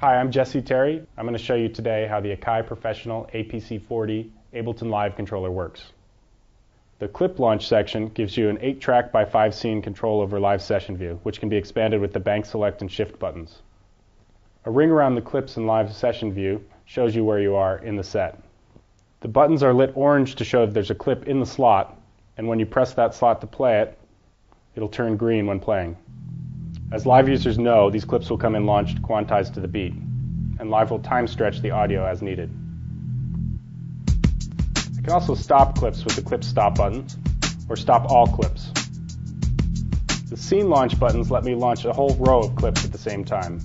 Hi, I'm Jesse Terry. I'm going to show you today how the Akai Professional APC40 Ableton Live controller works. The clip launch section gives you an 8-track by 5-scene control over live session view, which can be expanded with the bank select and shift buttons. A ring around the clips in live session view shows you where you are in the set. The buttons are lit orange to show that there's a clip in the slot, and when you press that slot to play it, it'll turn green when playing. As live users know, these clips will come in launched quantized to the beat, and Live will time stretch the audio as needed. I can also stop clips with the clip stop buttons, or stop all clips. The scene launch buttons let me launch a whole row of clips at the same time.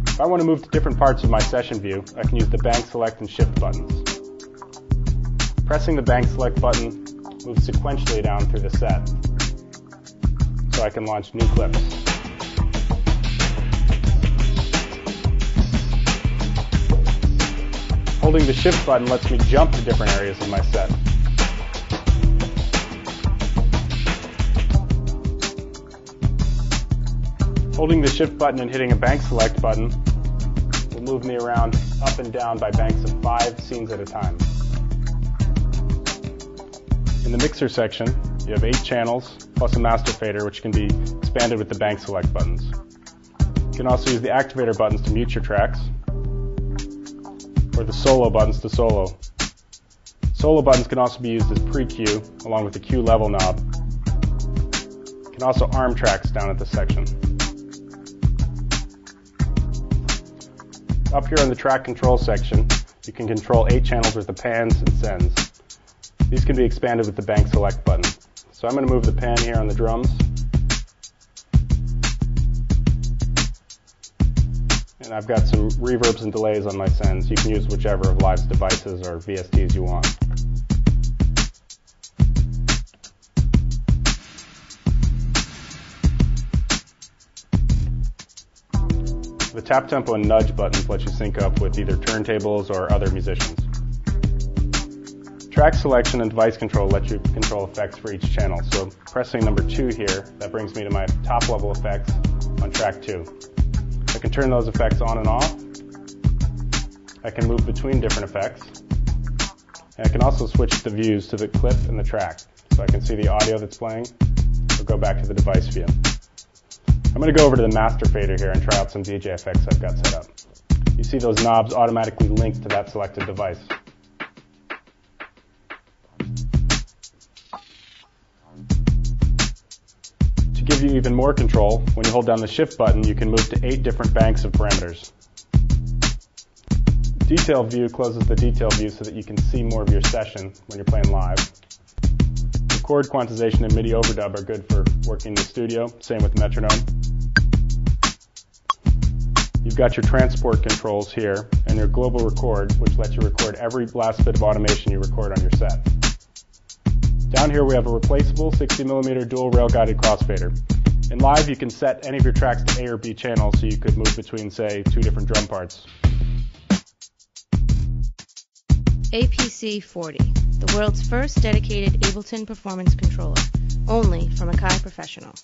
If I want to move to different parts of my session view, I can use the bank select and shift buttons. Pressing the bank select button moves sequentially down through the set, so I can launch new clips. Holding the shift button lets me jump to different areas of my set. Holding the shift button and hitting a bank select button will move me around up and down by banks of 5 scenes at a time. In the mixer section, you have 8 channels plus a master fader, which can be expanded with the bank select buttons. You can also use the activator buttons to mute your tracks, or the solo buttons to solo. Solo buttons can also be used as pre-cue, along with the cue level knob. You can also arm tracks down at this section. Up here in the track control section, you can control 8 channels with the pans and sends. These can be expanded with the bank select button. So I'm going to move the pan here on the drums. And I've got some reverbs and delays on my sends. You can use whichever of Live's devices or VSTs you want. The tap tempo and nudge buttons let you sync up with either turntables or other musicians. Track selection and device control let you control effects for each channel. So pressing number 2 here, that brings me to my top level effects on track 2. I can turn those effects on and off. I can move between different effects. And I can also switch the views to the clip and the track. So I can see the audio that's playing, or go back to the device view. I'm going to go over to the master fader here and try out some DJ effects I've got set up. You see those knobs automatically linked to that selected device. To give you even more control, when you hold down the shift button, you can move to 8 different banks of parameters. Detail view closes the detail view so that you can see more of your session when you're playing live. Record quantization and MIDI overdub are good for working in the studio, same with metronome. You've got your transport controls here and your global record, which lets you record every last bit of automation you record on your set. Down here we have a replaceable 60mm dual rail guided crossfader. In Live you can set any of your tracks to A or B channels, so you could move between, say, 2 different drum parts. APC40, the world's first dedicated Ableton performance controller, only from Akai Professional.